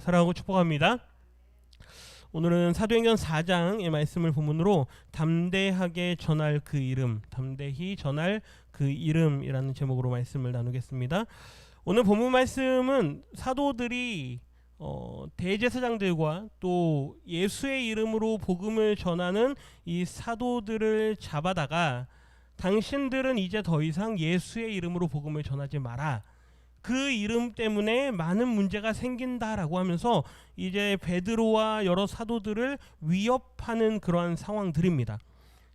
사랑하고 축복합니다. 오늘은 사도행전 4장의 말씀을 본문으로 담대하게 전할 그 이름, 담대히 전할 그 이름이라는 제목으로 말씀을 나누겠습니다. 오늘 본문 말씀은 사도들이 대제사장들과 또 예수의 이름으로 복음을 전하는 이 사도들을 잡아다가 당신들은 이제 더 이상 예수의 이름으로 복음을 전하지 마라. 그 이름 때문에 많은 문제가 생긴다라고 하면서 이제 베드로와 여러 사도들을 위협하는 그러한 상황들입니다.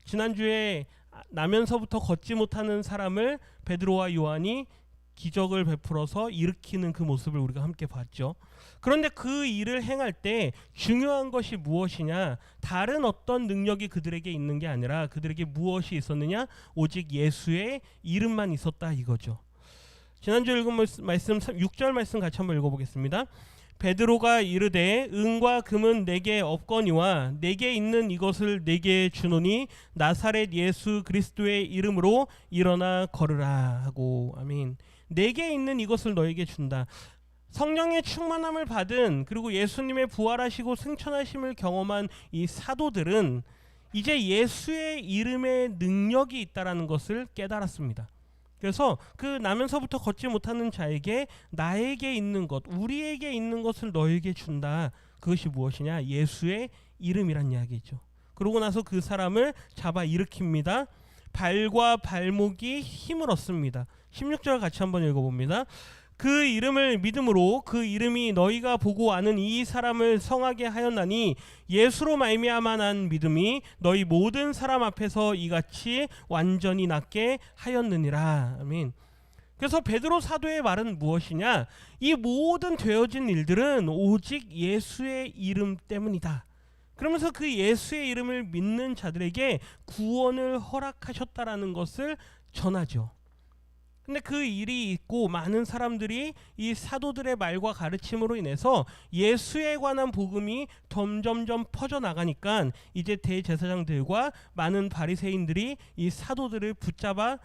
지난주에 나면서부터 걷지 못하는 사람을 베드로와 요한이 기적을 베풀어서 일으키는 그 모습을 우리가 함께 봤죠. 그런데 그 일을 행할 때 중요한 것이 무엇이냐? 다른 어떤 능력이 그들에게 있는 게 아니라 그들에게 무엇이 있었느냐? 오직 예수의 이름만 있었다 이거죠. 지난주 읽은 말씀 6절 말씀 같이 한번 읽어보겠습니다. 베드로가 이르되 은과 금은 내게 없거니와 내게 있는 이것을 내게 주노니 나사렛 예수 그리스도의 이름으로 일어나 걸으라 하고. 아멘. 내게 있는 이것을 너에게 준다. 성령의 충만함을 받은, 그리고 예수님의 부활하시고 승천하심을 경험한 이 사도들은 이제 예수의 이름에 능력이 있다라는 것을 깨달았습니다. 그래서 그 나면서부터 걷지 못하는 자에게 나에게 있는 것, 우리에게 있는 것을 너에게 준다. 그것이 무엇이냐? 예수의 이름이란 이야기죠. 그러고 나서 그 사람을 잡아 일으킵니다. 발과 발목이 힘을 얻습니다. 16절 같이 한번 읽어봅니다. 그 이름을 믿음으로 그 이름이 너희가 보고 아는 이 사람을 성하게 하였나니 예수로 말미암아 난 믿음이 너희 모든 사람 앞에서 이같이 완전히 낫게 하였느니라. 아멘. 그래서 베드로 사도의 말은 무엇이냐? 이 모든 되어진 일들은 오직 예수의 이름 때문이다. 그러면서 그 예수의 이름을 믿는 자들에게 구원을 허락하셨다라는 것을 전하죠. 근데 그 일이 있고 많은 사람들이 이 사도들의 말과 가르침으로 인해서 예수에 관한 복음이 점점점 퍼져나가니까 이제 대제사장들과 많은 바리새인들이 이 사도들을 붙잡아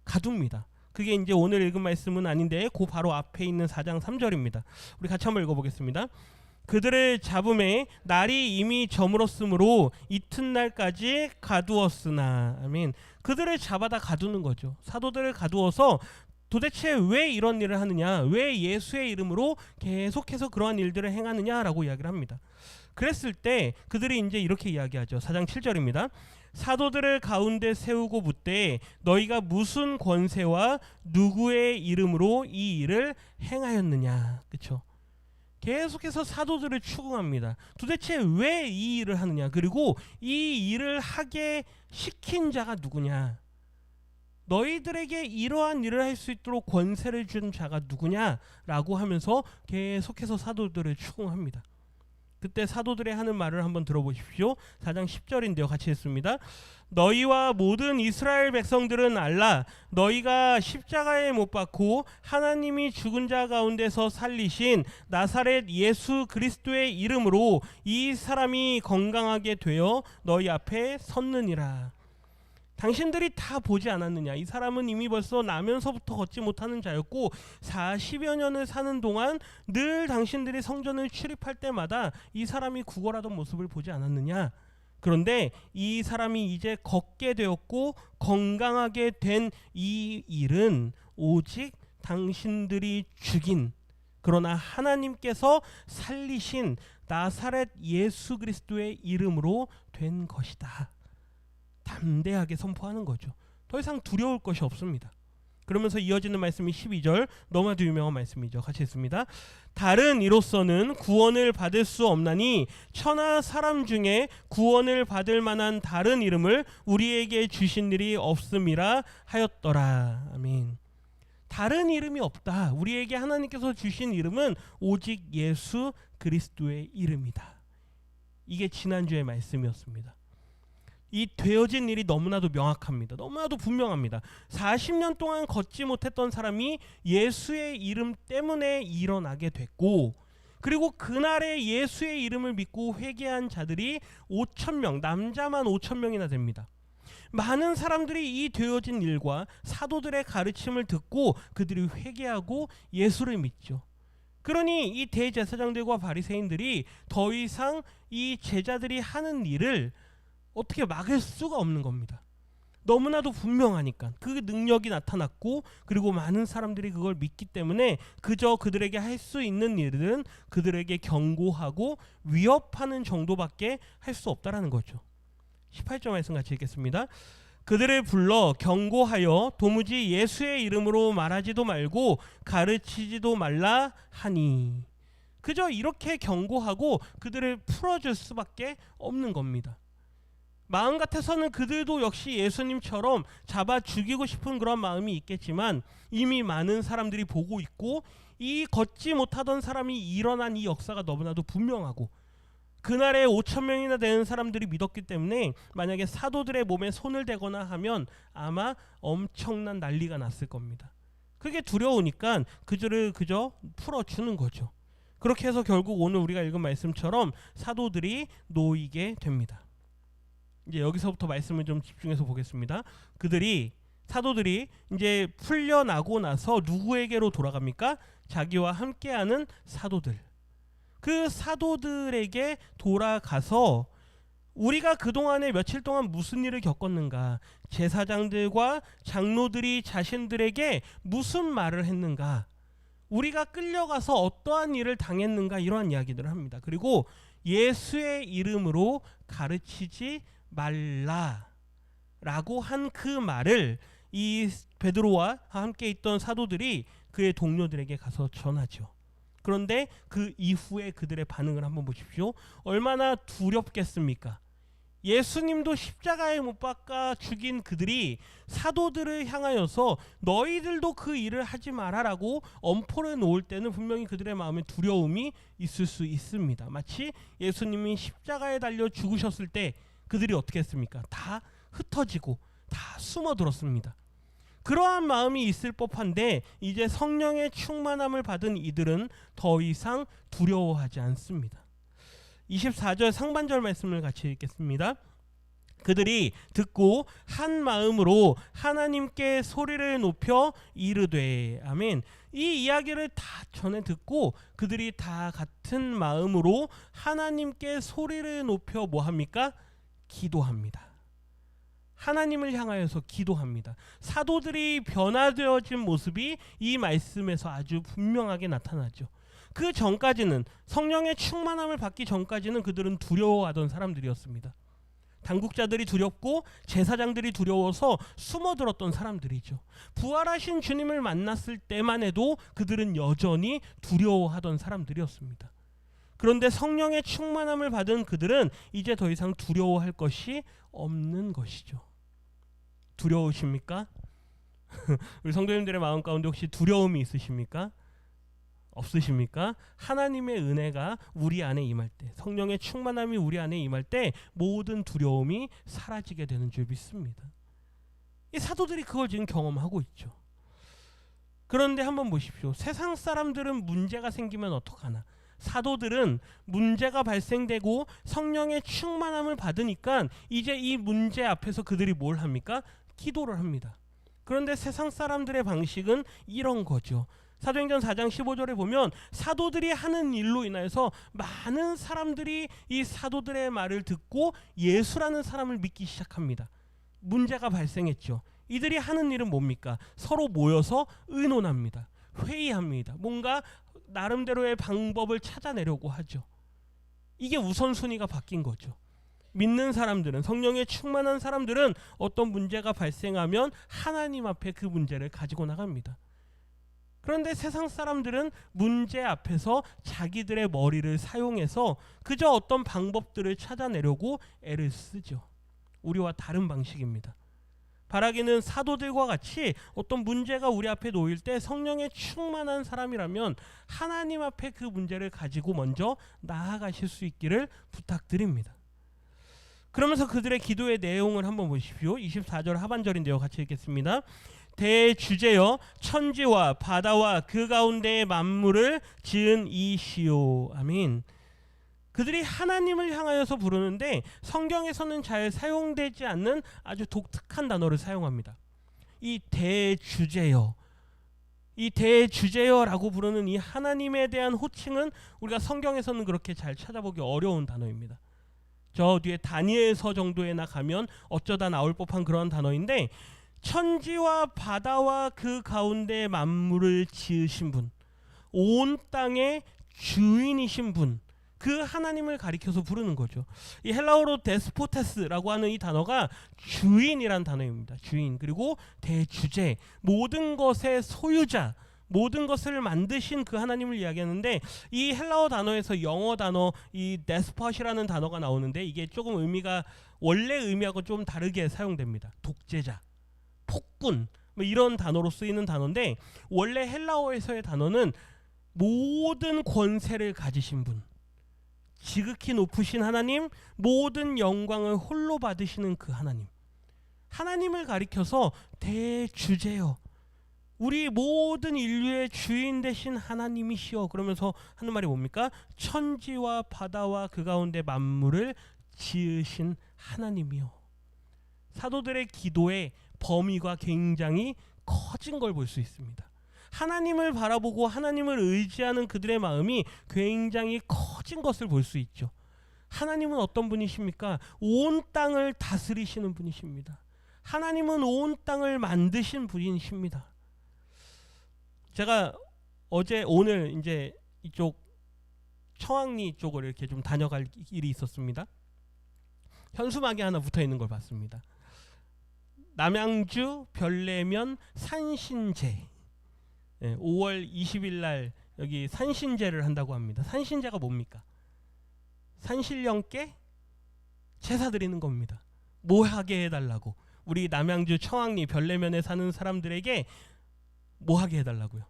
가둡니다. 그게 이제 오늘 읽은 말씀은 아닌데 그 바로 앞에 있는 4장 3절입니다. 우리 같이 한번 읽어보겠습니다. 그들을 잡음에 날이 이미 저물었으므로 이튿날까지 가두었으나. 아멘. 그들을 잡아다 가두는 거죠. 사도들을 가두어서 도대체 왜 이런 일을 하느냐, 왜 예수의 이름으로 계속해서 그러한 일들을 행하느냐라고 이야기를 합니다. 그랬을 때 그들이 이제 이렇게 이야기하죠. 4장 7절입니다. 사도들을 가운데 세우고 묻되 너희가 무슨 권세와 누구의 이름으로 이 일을 행하였느냐. 그렇죠? 계속해서 사도들을 추궁합니다. 도대체 왜 이 일을 하느냐? 그리고 이 일을 하게 시킨 자가 누구냐? 너희들에게 이러한 일을 할 수 있도록 권세를 준 자가 누구냐라고 하면서 계속해서 사도들을 추궁합니다. 그때 사도들의 하는 말을 한번 들어보십시오. 4장 10절인데요. 같이 읽습니다. 너희와 모든 이스라엘 백성들은 알라. 너희가 십자가에 못 박고 하나님이 죽은 자 가운데서 살리신 나사렛 예수 그리스도의 이름으로 이 사람이 건강하게 되어 너희 앞에 섰느니라. 당신들이 다 보지 않았느냐? 이 사람은 이미 벌써 나면서부터 걷지 못하는 자였고 40여 년을 사는 동안 늘 당신들이 성전을 출입할 때마다 이 사람이 구걸하던 모습을 보지 않았느냐? 그런데 이 사람이 이제 걷게 되었고 건강하게 된 이 일은 오직 당신들이 죽인, 그러나 하나님께서 살리신 나사렛 예수 그리스도의 이름으로 된 것이다. 담대하게 선포하는 거죠. 더 이상 두려울 것이 없습니다. 그러면서 이어지는 말씀이 12절, 너무나도 유명한 말씀이죠. 같이 읽습니다. 다른 이로서는 구원을 받을 수 없나니 천하 사람 중에 구원을 받을 만한 다른 이름을 우리에게 주신 일이 없음이라 하였더라. 아멘. 다른 이름이 없다. 우리에게 하나님께서 주신 이름은 오직 예수 그리스도의 이름이다. 이게 지난주의 말씀이었습니다. 이 되어진 일이 너무나도 명확합니다. 너무나도 분명합니다. 40년 동안 걷지 못했던 사람이 예수의 이름 때문에 일어나게 됐고, 그리고 그날에 예수의 이름을 믿고 회개한 자들이 5,000명, 남자만 5,000명이나 됩니다. 많은 사람들이 이 되어진 일과 사도들의 가르침을 듣고 그들이 회개하고 예수를 믿죠. 그러니 이 대제사장들과 바리새인들이 더 이상 이 제자들이 하는 일을 어떻게 막을 수가 없는 겁니다. 너무나도 분명하니까 그 능력이 나타났고, 그리고 많은 사람들이 그걸 믿기 때문에 그저 그들에게 할 수 있는 일은 그들에게 경고하고 위협하는 정도밖에 할 수 없다라는 거죠. 18절 말씀 같이 읽겠습니다. 그들을 불러 경고하여 도무지 예수의 이름으로 말하지도 말고 가르치지도 말라 하니. 그저 이렇게 경고하고 그들을 풀어줄 수밖에 없는 겁니다. 마음 같아서는 그들도 역시 예수님처럼 잡아 죽이고 싶은 그런 마음이 있겠지만, 이미 많은 사람들이 보고 있고 이 걷지 못하던 사람이 일어난 이 역사가 너무나도 분명하고, 그날에 5,000명이나 되는 사람들이 믿었기 때문에 만약에 사도들의 몸에 손을 대거나 하면 아마 엄청난 난리가 났을 겁니다. 그게 두려우니까 그들을 그저 풀어주는 거죠. 그렇게 해서 결국 오늘 우리가 읽은 말씀처럼 사도들이 됩니다. 이제 여기서부터 말씀을 좀 집중해서 보겠습니다. 사도들이 이제 풀려나고 나서 누구에게로 돌아갑니까? 자기와 함께하는 사도들. 그 사도들에게 돌아가서 우리가 그동안에 며칠 동안 무슨 일을 겪었는가, 제사장들과 장로들이 자신들에게 무슨 말을 했는가, 우리가 끌려가서 어떠한 일을 당했는가, 이러한 이야기들을 합니다. 그리고 예수의 이름으로 가르치지 말라라고 한 그 말을 이 베드로와 함께 있던 사도들이 그의 동료들에게 가서 전하죠. 그런데 그 이후에 그들의 반응을 한번 보십시오. 얼마나 두렵겠습니까? 예수님도 십자가에 못 박아 죽인 그들이 사도들을 향하여서 너희들도 그 일을 하지 마라라고 엄포를 놓을 때는 분명히 그들의 마음에 두려움이 있을 수 있습니다. 마치 예수님이 십자가에 달려 죽으셨을 때 그들이 어떻게 했습니까? 다 흩어지고 다 숨어들었습니다. 그러한 마음이 있을 법한데 이제 성령의 충만함을 받은 이들은 더 이상 두려워하지 않습니다. 24절 상반절 말씀을 같이 읽겠습니다. 그들이 듣고 한 마음으로 하나님께 소리를 높여 이르되. 아멘. 이 이야기를 다 전에 듣고 그들이 다 같은 마음으로 하나님께 소리를 높여 뭐합니까? 기도합니다. 하나님을 향하여서 기도합니다. 사도들이 변화되어진 모습이 이 말씀에서 아주 분명하게 나타나죠. 그 전까지는, 성령의 충만함을 받기 전까지는 그들은 두려워하던 사람들이었습니다. 당국자들이 두렵고 제사장들이 두려워서 숨어들었던 사람들이죠. 부활하신 주님을 만났을 때만 해도 그들은 여전히 두려워하던 사람들이었습니다. 그런데 성령의 충만함을 받은 그들은 이제 더 이상 두려워할 것이 없는 것이죠. 두려우십니까? 우리 성도님들의 마음 가운데 혹시 두려움이 있으십니까? 없으십니까? 하나님의 은혜가 우리 안에 임할 때, 성령의 충만함이 우리 안에 임할 때 모든 두려움이 사라지게 되는 줄 믿습니다. 이 사도들이 그걸 지금 경험하고 있죠. 그런데 한번 보십시오. 세상 사람들은 문제가 생기면 어떡하나? 사도들은 문제가 발생되고 성령의 충만함을 받으니까 이제 이 문제 앞에서 그들이 뭘 합니까? 기도를 합니다. 그런데 세상 사람들의 방식은 이런 거죠. 사도행전 4장 15절에 보면 사도들이 하는 일로 인하여서 많은 사람들이 이 사도들의 말을 듣고 예수라는 사람을 믿기 시작합니다. 문제가 발생했죠. 이들이 하는 일은 뭡니까? 서로 모여서 의논합니다. 회의합니다. 뭔가 나름대로의 방법을 찾아내려고 하죠. 이게 우선순위가 바뀐 거죠. 믿는 사람들은, 성령에 충만한 사람들은 어떤 문제가 발생하면 하나님 앞에 그 문제를 가지고 나갑니다. 그런데 세상 사람들은 문제 앞에서 자기들의 머리를 사용해서 그저 어떤 방법들을 찾아내려고 애를 쓰죠. 우리와 다른 방식입니다. 바라기는 사도들과 같이 어떤 문제가 우리 앞에 놓일 때 성령에 충만한 사람이라면 하나님 앞에 그 문제를 가지고 먼저 나아가실 수 있기를 부탁드립니다. 그러면서 그들의 기도의 내용을 한번 보십시오. 24절 하반절인데요. 같이 읽겠습니다. 대주제여 천지와 바다와 그 가운데의 만물을 지은 이시오. 아멘. 그들이 하나님을 향하여서 부르는데 성경에서는 잘 사용되지 않는 아주 독특한 단어를 사용합니다. 이 대주제여, 이 대주제여라고 부르는 이 하나님에 대한 호칭은 우리가 성경에서는 그렇게 잘 찾아보기 어려운 단어입니다. 저 뒤에 다니엘서 정도에나 가면 어쩌다 나올 법한 그런 단어인데, 천지와 바다와 그 가운데 만물을 지으신 분, 온 땅의 주인이신 분, 그 하나님을 가리켜서 부르는 거죠. 이 헬라어로 데스포테스라고 하는 이 단어가 주인이란 단어입니다. 주인, 그리고 대주제, 모든 것의 소유자, 모든 것을 만드신 그 하나님을 이야기하는데, 이 헬라어 단어에서 영어 단어 이 데스폿이라는 단어가 나오는데, 이게 조금 의미가 원래 의미하고 좀 다르게 사용됩니다. 독재자, 폭군, 뭐 이런 단어로 쓰이는 단어인데, 원래 헬라어에서의 단어는 모든 권세를 가지신 분, 지극히 높으신 하나님, 모든 영광을 홀로 받으시는 그 하나님, 하나님을 가리켜서 대주제여, 우리 모든 인류의 주인 되신 하나님이시여, 그러면서 하는 말이 뭡니까? 천지와 바다와 그 가운데 만물을 지으신 하나님이여. 사도들의 기도의 범위가 굉장히 커진 걸 볼 수 있습니다. 하나님을 바라보고 하나님을 의지하는 그들의 마음이 굉장히 커진 것을 볼 수 있죠. 하나님은 어떤 분이십니까? 온 땅을 다스리시는 분이십니다. 하나님은 온 땅을 만드신 분이십니다. 제가 오늘 이제 이쪽 청학리 쪽을 이렇게 좀 다녀갈 일이 있었습니다. 현수막이 하나 붙어 있는 걸 봤습니다. 남양주 별내면 산신제, 5월 20일 날 여기 산신제를 한다고 합니다. 산신제가 뭡니까? 산신령께 제사 드리는 겁니다. 뭐 하게 해달라고? 우리 남양주 청학리 별내면에 사는 사람들에게 뭐 하게 해달라고요?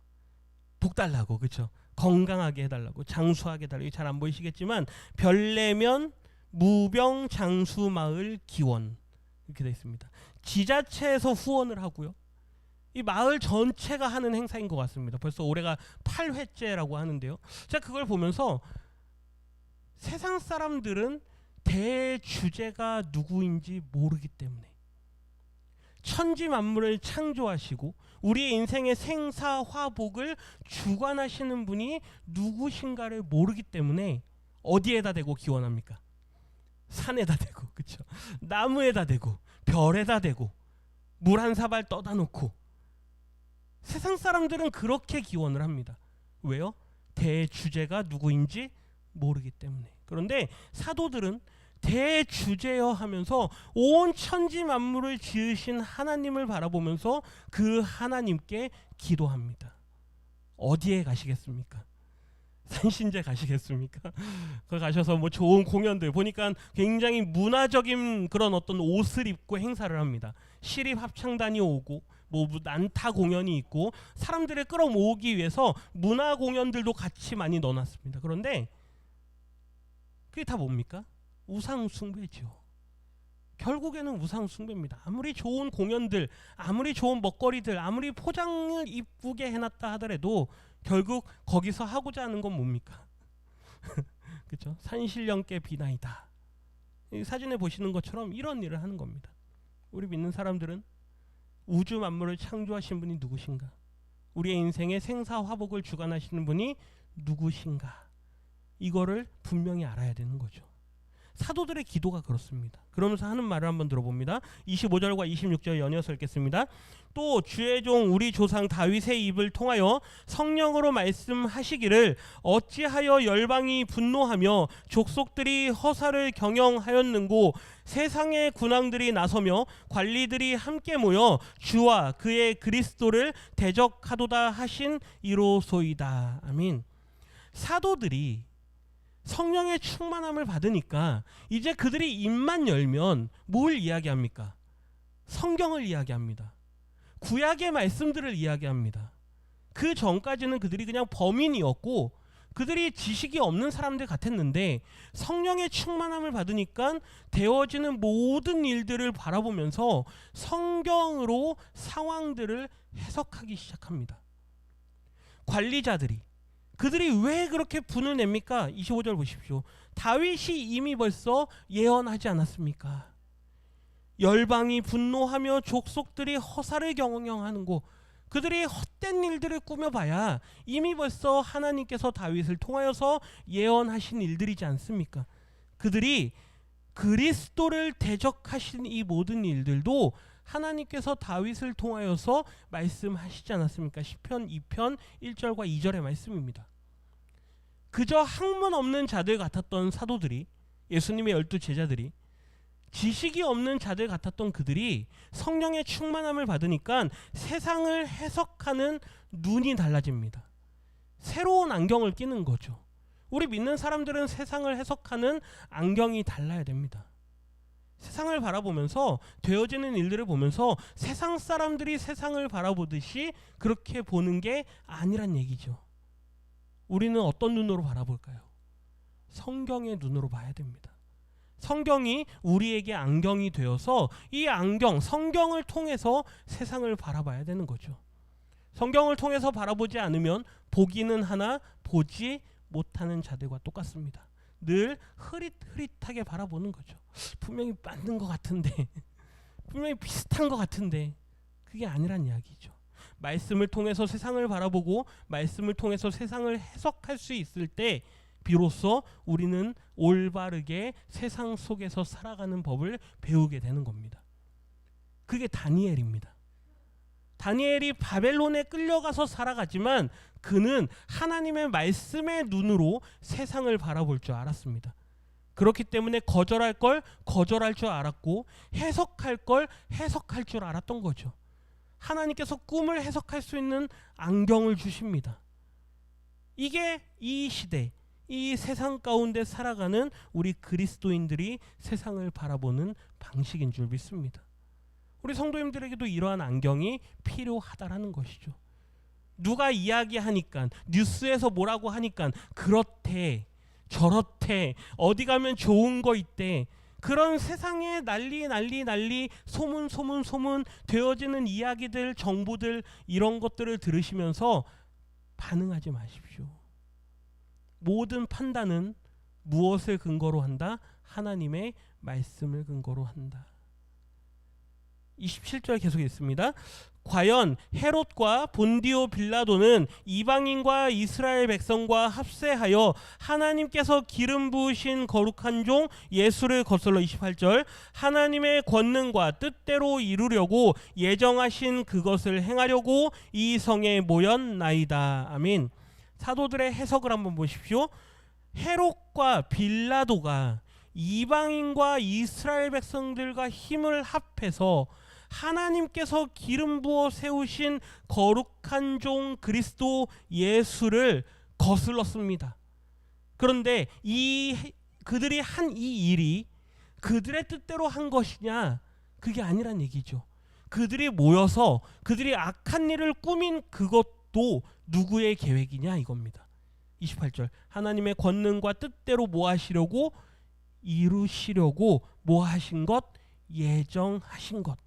복 달라고, 그렇죠? 건강하게 해달라고, 장수하게 해달라고. 잘 안 보이시겠지만 별내면 무병장수마을 기원 이렇게 되어 있습니다. 지자체에서 후원을 하고요. 이 마을 전체가 하는 행사인 것 같습니다. 벌써 올해가 8회째라고 하는데요. 제가 그걸 보면서 세상 사람들은 대주제가 누구인지 모르기 때문에, 천지 만물을 창조하시고 우리의 인생의 생사화복을 주관하시는 분이 누구신가를 모르기 때문에 어디에다 대고 기원합니까? 산에다 대고, 그렇죠? 나무에다 대고, 별에다 대고, 물 한 사발 떠다 놓고. 세상 사람들은 그렇게 기원을 합니다. 왜요? 대주제가 누구인지 모르기 때문에. 그런데 사도들은 대주제여 하면서 온 천지 만물을 지으신 하나님을 바라보면서 그 하나님께 기도합니다. 어디에 가시겠습니까? 산신제 가시겠습니까? 그 가셔서 뭐 좋은 공연들 보니까 굉장히 문화적인 그런 어떤 옷을 입고 행사를 합니다. 시립 합창단이 오고 뭐 난타 공연이 있고 사람들을 끌어모으기 위해서 문화 공연들도 같이 많이 넣어놨습니다. 그런데 그게 다 뭡니까? 우상 숭배죠. 결국에는 우상 숭배입니다. 아무리 좋은 공연들, 아무리 좋은 먹거리들, 아무리 포장을 이쁘게 해놨다 하더라도 결국 거기서 하고자 하는 건 뭡니까? 그렇죠? 산신령께 비나이다. 이 사진에 보시는 것처럼 이런 일을 하는 겁니다. 우리 믿는 사람들은 우주 만물을 창조하신 분이 누구신가? 우리의 인생의 생사화복을 주관하시는 분이 누구신가? 이거를 분명히 알아야 되는 거죠. 사도들의 기도가 그렇습니다. 그러면서 하는 말을 한번 들어봅니다. 25절과 26절 연이어서 읽겠습니다. 또 주의 종 우리 조상 다윗의 입을 통하여 성령으로 말씀하시기를 어찌하여 열방이 분노하며 족속들이 허사를 경영하였는고 세상의 군왕들이 나서며 관리들이 함께 모여 주와 그의 그리스도를 대적하도다 하신 이로소이다. 아멘. 사도들이 성령의 충만함을 받으니까 이제 그들이 입만 열면 뭘 이야기합니까? 성경을 이야기합니다. 구약의 말씀들을 이야기합니다. 그 전까지는 그들이 그냥 범인이었고 그들이 지식이 없는 사람들 같았는데 성령의 충만함을 받으니까 되어지는 모든 일들을 바라보면서 성경으로 상황들을 해석하기 시작합니다. 관리자들이 그들이 왜 그렇게 분을 냅니까? 25절 보십시오. 다윗이 이미 벌써 예언하지 않았습니까? 열방이 분노하며 족속들이 허사를 경영하는 곳, 그들이 헛된 일들을 꾸며봐야 이미 벌써 하나님께서 다윗을 통하여서 예언하신 일들이지 않습니까? 그들이 그리스도를 대적하신 이 모든 일들도 하나님께서 다윗을 통하여서 말씀하시지 않았습니까? 시편 2편 1절과 2절의 말씀입니다. 그저 학문 없는 자들 같았던 사도들이, 예수님의 12제자들이, 지식이 없는 자들 같았던 그들이 성령의 충만함을 받으니까 세상을 해석하는 눈이 달라집니다. 새로운 안경을 끼는 거죠. 우리 믿는 사람들은 세상을 해석하는 안경이 달라야 됩니다. 세상을 바라보면서, 되어지는 일들을 보면서 세상 사람들이 세상을 바라보듯이 그렇게 보는 게 아니란 얘기죠. 우리는 어떤 눈으로 바라볼까요? 성경의 눈으로 봐야 됩니다. 성경이 우리에게 안경이 되어서 이 안경, 성경을 통해서 세상을 바라봐야 되는 거죠. 성경을 통해서 바라보지 않으면 보기는 하나 보지 못하는 자들과 똑같습니다. 늘 흐릿흐릿하게 바라보는 거죠. 분명히 맞는 것 같은데, 분명히 비슷한 것 같은데, 그게 아니란 이야기죠. 말씀을 통해서 세상을 바라보고 말씀을 통해서 세상을 해석할 수 있을 때 비로소 우리는 올바르게 세상 속에서 살아가는 법을 배우게 되는 겁니다. 그게 다니엘입니다. 다니엘이 바벨론에 끌려가서 살아가지만 그는 하나님의 말씀의 눈으로 세상을 바라볼 줄 알았습니다. 그렇기 때문에 거절할 걸 거절할 줄 알았고 해석할 걸 해석할 줄 알았던 거죠. 하나님께서 꿈을 해석할 수 있는 안경을 주십니다. 이게 이 시대, 이 세상 가운데 살아가는 우리 그리스도인들이 세상을 바라보는 방식인 줄 믿습니다. 우리 성도님들에게도 이러한 안경이 필요하다라는 것이죠. 누가 이야기하니까, 뉴스에서 뭐라고 하니까 그렇대, 저렇대, 어디 가면 좋은 거 있대, 그런 세상에 난리 소문 되어지는 이야기들, 정보들, 이런 것들을 들으시면서 반응하지 마십시오. 모든 판단은 무엇을 근거로 한다? 하나님의 말씀을 근거로 한다. 27절 계속 있습니다. 과연 헤롯과 본디오 빌라도는 이방인과 이스라엘 백성과 합세하여 하나님께서 기름 부으신 거룩한 종 예수를 거슬러 28절 하나님의 권능과 뜻대로 이루려고 예정하신 그것을 행하려고 이 성에 모였나이다. 아멘. 사도들의 해석을 한번 보십시오. 헤롯과 빌라도가 이방인과 이스라엘 백성들과 힘을 합해서 하나님께서 기름 부어 세우신 거룩한 종 그리스도 예수를 거슬렀습니다. 그런데 그들이 한 이 일이 그들의 뜻대로 한 것이냐? 그게 아니란 얘기죠. 그들이 모여서 그들이 악한 일을 꾸민 그것도 누구의 계획이냐 이겁니다. 28절 하나님의 권능과 뜻대로 뭐 하시려고? 이루시려고 뭐 하신 것? 예정하신 것.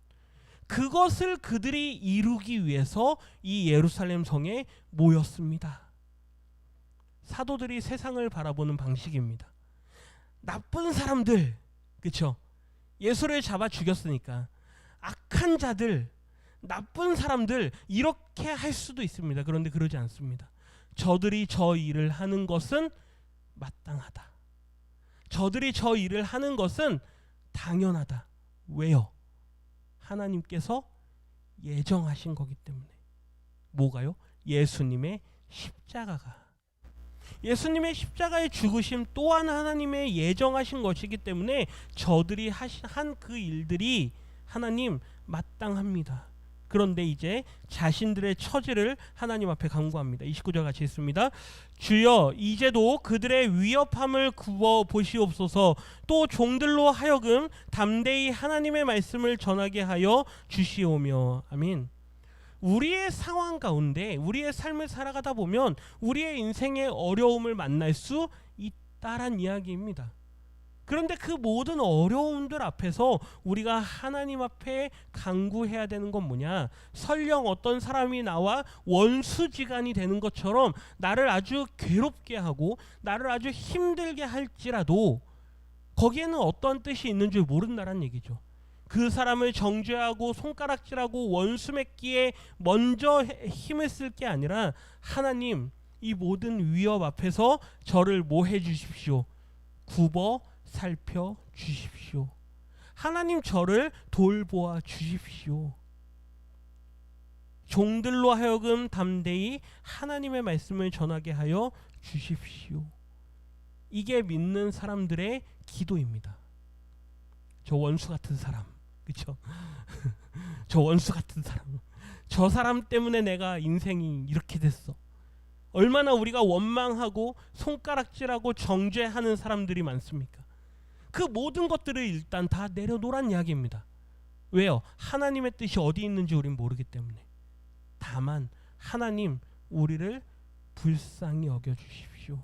그것을 그들이 이루기 위해서 이 예루살렘 성에 모였습니다. 사도들이 세상을 바라보는 방식입니다. 나쁜 사람들, 그렇죠? 예수를 잡아 죽였으니까 악한 자들, 나쁜 사람들 이렇게 할 수도 있습니다. 그런데 그러지 않습니다. 저들이 저 일을 하는 것은 마땅하다. 저들이 저 일을 하는 것은 당연하다. 왜요? 하나님께서 예정하신 거기 때문에. 뭐가요? 예수님의 십자가가. 예수님의 십자가의 죽으심 또한 하나님의 예정하신 것이기 때문에 저들이 한 그 일들이 하나님 마땅합니다. 그런데 이제 자신들의 처지를 하나님 앞에 간구합니다. 29절 같이 있습니다. 주여 이제도 그들의 위협함을 굽어 보시옵소서. 또 종들로 하여금 담대히 하나님의 말씀을 전하게 하여 주시오며. 아멘. 우리의 상황 가운데 우리의 삶을 살아가다 보면 우리의 인생의 어려움을 만날 수 있다란 이야기입니다. 그런데 그 모든 어려움들 앞에서 우리가 하나님 앞에 간구해야 되는 건 뭐냐? 설령 어떤 사람이 나와 원수지간이 되는 것처럼 나를 아주 괴롭게 하고 나를 아주 힘들게 할지라도 거기에는 어떤 뜻이 있는 줄 모른다는 얘기죠. 그 사람을 정죄하고 손가락질하고 원수 맺기에 먼저 힘을 쓸 게 아니라 하나님, 이 모든 위협 앞에서 저를 뭐 해주십시오? 굽어 살펴 주십시오. 하나님, 저를 돌보아 주십시오. 종들로 하여금 담대히 하나님의 말씀을 전하게 하여 주십시오. 이게 믿는 사람들의 기도입니다. 저 원수 같은 사람, 그렇죠? 저 원수 같은 사람, 저 사람 때문에 내가 인생이 이렇게 됐어. 얼마나 우리가 원망하고 손가락질하고 정죄하는 사람들이 많습니까? 그 모든 것들을 일단 다 내려놓으란 이야기입니다. 왜요? 하나님의 뜻이 어디 있는지 우린 모르기 때문에. 다만 하나님, 우리를 불쌍히 여겨주십시오.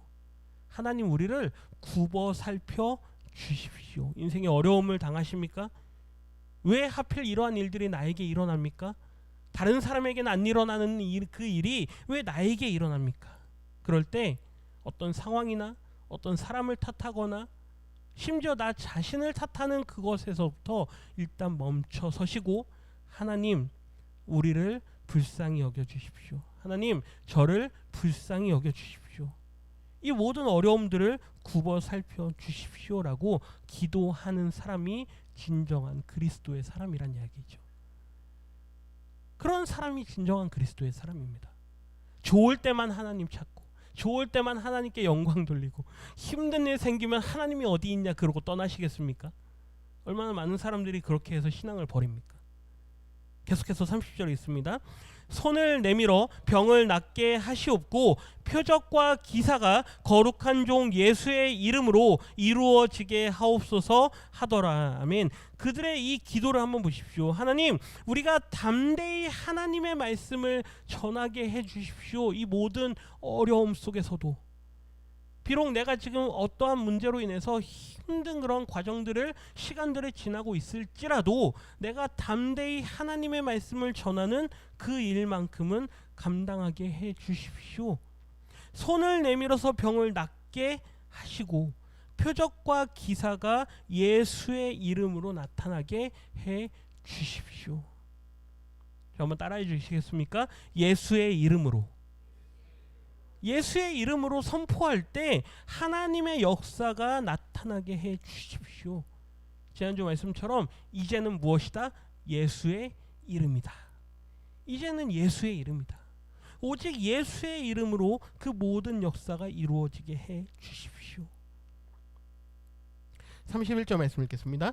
하나님, 우리를 굽어 살펴 주십시오. 인생에 어려움을 당하십니까? 왜 하필 이러한 일들이 나에게 일어납니까? 다른 사람에게는 안 일어나는 그 일이 왜 나에게 일어납니까? 그럴 때 어떤 상황이나 어떤 사람을 탓하거나 심지어 나 자신을 탓하는 그것에서부터 일단 멈춰 서시고, 하나님, 우리를 불쌍히 여겨주십시오. 하나님, 저를 불쌍히 여겨주십시오. 이 모든 어려움들을 굽어 살펴 주십시오라고 기도하는 사람이 진정한 그리스도의 사람이란 이야기죠. 그런 사람이 진정한 그리스도의 사람입니다. 좋을 때만 하나님 찾고, 좋을 때만 하나님께 영광 돌리고, 힘든 일 생기면 하나님이 어디 있냐 그러고 떠나시겠습니까? 얼마나 많은 사람들이 그렇게 해서 신앙을 버립니까? 계속해서 30절에 있습니다. 손을 내밀어 병을 낫게 하시옵고 표적과 기사가 거룩한 종 예수의 이름으로 이루어지게 하옵소서 하더라. 아멘. 그들의 이 기도를 한번 보십시오. 하나님, 우리가 담대히 하나님의 말씀을 전하게 해주십시오. 이 모든 어려움 속에서도 비록 내가 지금 어떠한 문제로 인해서 힘든 그런 과정들을, 시간들을 지나고 있을지라도 내가 담대히 하나님의 말씀을 전하는 그 일만큼은 감당하게 해 주십시오. 손을 내밀어서 병을 낫게 하시고 표적과 기사가 예수의 이름으로 나타나게 해 주십시오. 한번 따라해 주시겠습니까? 예수의 이름으로. 예수의 이름으로 선포할 때 하나님의 역사가 나타나게 해 주십시오. 지난주 말씀처럼 이제는 무엇이다? 예수의 이름이다. 이제는 예수의 이름이다. 오직 예수의 이름으로 그 모든 역사가 이루어지게 해 주십시오. 31절 말씀 읽겠습니다.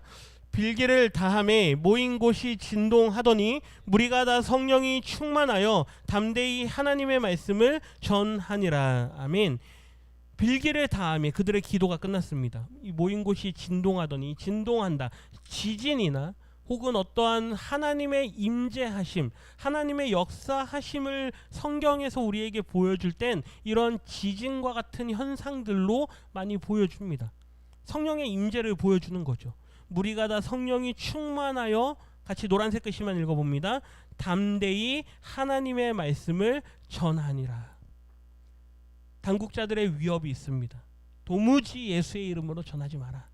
빌기를 다함에 모인 곳이 진동하더니 무리가 다 성령이 충만하여 담대히 하나님의 말씀을 전하니라. 아멘. 빌기를 다함에 그들의 기도가 끝났습니다. 이 모인 곳이 진동하더니, 진동한다, 지진이나 혹은 어떠한 하나님의 임재하심, 하나님의 역사하심을 성경에서 우리에게 보여줄 땐 이런 지진과 같은 현상들로 많이 보여줍니다. 성령의 임재를 보여주는 거죠. 무리가 다 성령이 충만하여, 같이 노란색 글씨만 읽어봅니다. 담대히 하나님의 말씀을 전하니라. 당국자들의 위협이 있습니다. 도무지 예수의 이름으로 전하지 마라.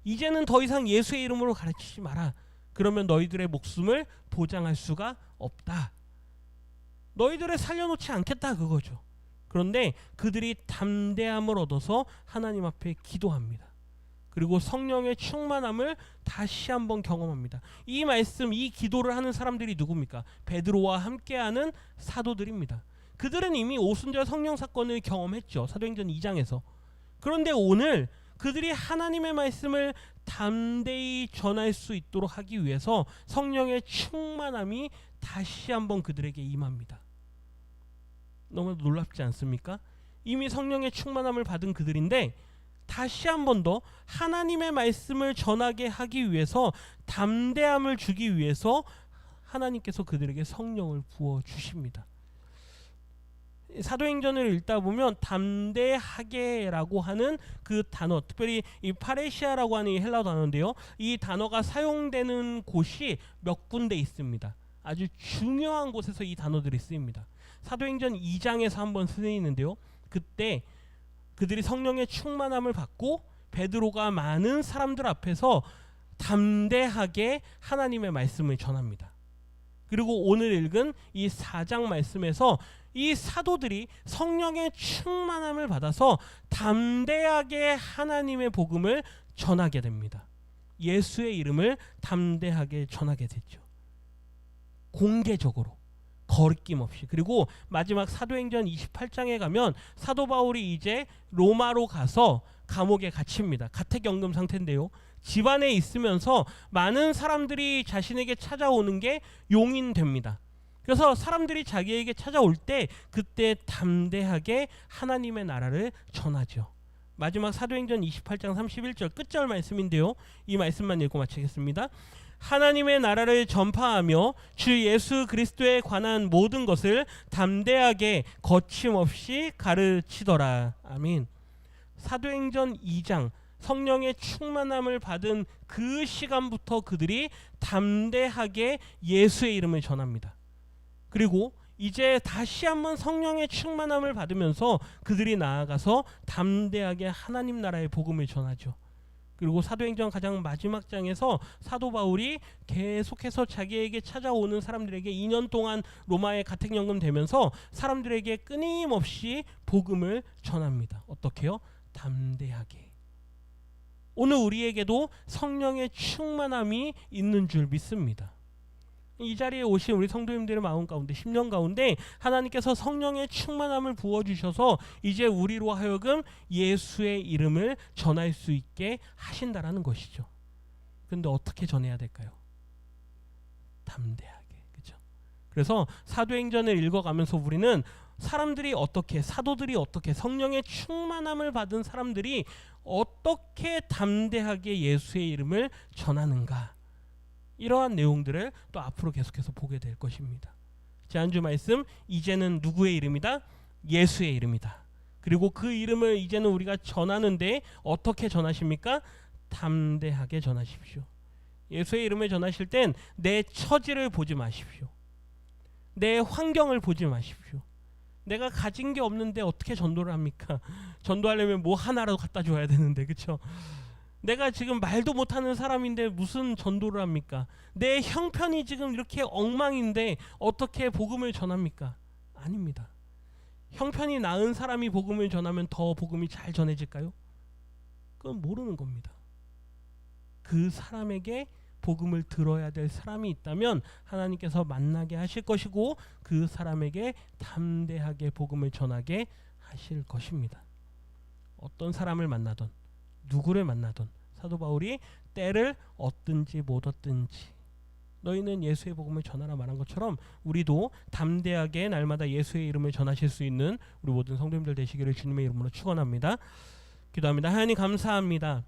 이제는 더 이상 예수의 이름으로 가르치지 마라. 그러면 너희들의 목숨을 보장할 수가 없다. 너희들을 살려놓지 않겠다 그거죠. 그런데 그들이 담대함을 얻어서 하나님 앞에 기도합니다. 그리고 성령의 충만함을 다시 한번 경험합니다. 이 말씀, 이 기도를 하는 사람들이 누굽니까? 베드로와 함께하는 사도들입니다. 그들은 이미 오순절 성령 사건을 경험했죠. 사도행전 2장에서. 그런데 오늘 그들이 하나님의 말씀을 담대히 전할 수 있도록 하기 위해서 성령의 충만함이 다시 한번 그들에게 임합니다. 너무 놀랍지 않습니까? 이미 성령의 충만함을 받은 그들인데 다시 한 번 더 하나님의 말씀을 전하게 하기 위해서, 담대함을 주기 위해서 하나님께서 그들에게 성령을 부어 주십니다. 사도행전을 읽다 보면 담대하게라고 하는 그 단어, 특별히 이 파레시아라고 하는 이 헬라어 단어인데요, 이 단어가 사용되는 곳이 몇 군데 있습니다. 아주 중요한 곳에서 이 단어들이 쓰입니다. 사도행전 2장에서 한번 쓰이는데요, 그때 그들이 성령의 충만함을 받고 베드로가 많은 사람들 앞에서 담대하게 하나님의 말씀을 전합니다. 그리고 오늘 읽은 이 4장 말씀에서 이 사도들이 성령의 충만함을 받아서 담대하게 하나님의 복음을 전하게 됩니다. 예수의 이름을 담대하게 전하게 됐죠. 공개적으로, 거리낌 없이. 그리고 마지막 사도행전 28장에 가면 사도 바울이 이제 로마로 가서 감옥에 갇힙니다. 가택연금 상태인데요. 집안에 있으면서 많은 사람들이 자신에게 찾아오는 게 용인됩니다. 그래서 사람들이 자기에게 찾아올 때 그때 담대하게 하나님의 나라를 전하죠. 마지막 사도행전 28장 31절 끝절 말씀인데요. 이 말씀만 읽고 마치겠습니다. 하나님의 나라를 전파하며 주 예수 그리스도에 관한 모든 것을 담대하게 거침없이 가르치더라. 아멘. 사도행전 2장 성령의 충만함을 받은 그 시간부터 그들이 담대하게 예수의 이름을 전합니다. 그리고 이제 다시 한번 성령의 충만함을 받으면서 그들이 나아가서 담대하게 하나님 나라의 복음을 전하죠. 그리고 사도행전 가장 마지막 장에서 사도 바울이 계속해서 자기에게 찾아오는 사람들에게 2년 동안 로마에 가택연금 되면서 사람들에게 끊임없이 복음을 전합니다. 어떻게요? 담대하게. 오늘 우리에게도 성령의 충만함이 있는 줄 믿습니다. 이 자리에 오신 우리 성도님들의 마음 가운데 10년 가운데 하나님께서 성령의 충만함을 부어주셔서 이제 우리로 하여금 예수의 이름을 전할 수 있게 하신다라는 것이죠. 그런데 어떻게 전해야 될까요? 담대하게. 그렇죠? 그래서 사도행전을 읽어가면서 우리는 사람들이 어떻게, 사도들이 어떻게, 성령의 충만함을 받은 사람들이 어떻게 담대하게 예수의 이름을 전하는가, 이러한 내용들을 또 앞으로 계속해서 보게 될 것입니다. 지난주 말씀, 이제는 누구의 이름이다? 예수의 이름이다. 그리고 그 이름을 이제는 우리가 전하는데 어떻게 전하십니까? 담대하게 전하십시오. 예수의 이름을 전하실 땐 내 처지를 보지 마십시오. 내 환경을 보지 마십시오. 내가 가진 게 없는데 어떻게 전도를 합니까? 전도하려면 뭐 하나라도 갖다 줘야 되는데, 그렇죠? 내가 지금 말도 못하는 사람인데 무슨 전도를 합니까? 내 형편이 지금 이렇게 엉망인데 어떻게 복음을 전합니까? 아닙니다. 형편이 나은 사람이 복음을 전하면 더 복음이 잘 전해질까요? 그건 모르는 겁니다. 그 사람에게 복음을 들어야 될 사람이 있다면 하나님께서 만나게 하실 것이고 그 사람에게 담대하게 복음을 전하게 하실 것입니다. 어떤 사람을 만나든 누구를 만나든 사도 바울이 때를 얻든지 못 얻든지 너희는 예수의 복음을 전하라 말한 것처럼 우리도 담대하게 날마다 예수의 이름을 전하실 수 있는 우리 모든 성도님들 되시기를 주님의 이름으로 축원합니다. 기도합니다. 하나님 감사합니다.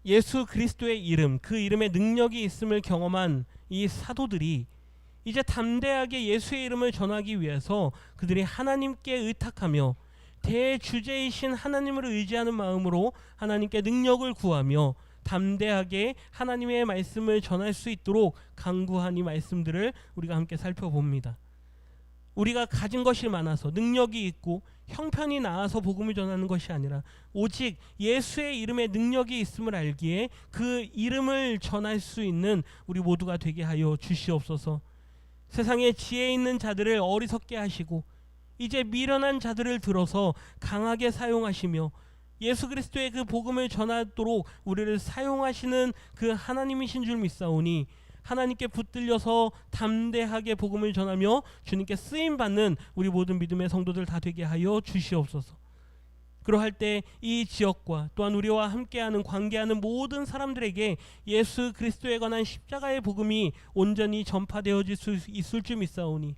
예수 그리스도의 이름, 그 이름에 능력이 있음을 경험한 이 사도들이 이제 담대하게 예수의 이름을 전하기 위해서 그들이 하나님께 의탁하며 대주제이신 하나님을 의지하는 마음으로 하나님께 능력을 구하며 담대하게 하나님의 말씀을 전할 수 있도록 간구한 이 말씀들을 우리가 함께 살펴봅니다. 우리가 가진 것이 많아서 능력이 있고 형편이 나아서 복음을 전하는 것이 아니라 오직 예수의 이름에 능력이 있음을 알기에 그 이름을 전할 수 있는 우리 모두가 되게 하여 주시옵소서. 세상에 지혜 있는 자들을 어리석게 하시고 이제 미련한 자들을 들어서 강하게 사용하시며 예수 그리스도의 그 복음을 전하도록 우리를 사용하시는 그 하나님이신 줄 믿사오니 하나님께 붙들려서 담대하게 복음을 전하며 주님께 쓰임받는 우리 모든 믿음의 성도들 다 되게 하여 주시옵소서. 그러할 때 이 지역과 또한 우리와 함께하는 관계하는 모든 사람들에게 예수 그리스도에 관한 십자가의 복음이 온전히 전파되어질 수 있을 줄 믿사오니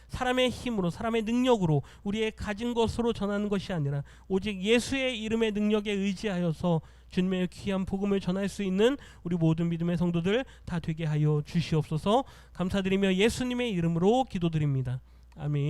사람의 힘으로 사람의 능력으로 우리의 가진 것으로 전하는 것이 아니라 오직 예수의 이름의 능력에 의지하여서 주님의 귀한 복음을 전할 수 있는 우리 모든 믿음의 성도들 다 되게 하여 주시옵소서. 감사드리며 예수님의 이름으로 기도드립니다. 아멘.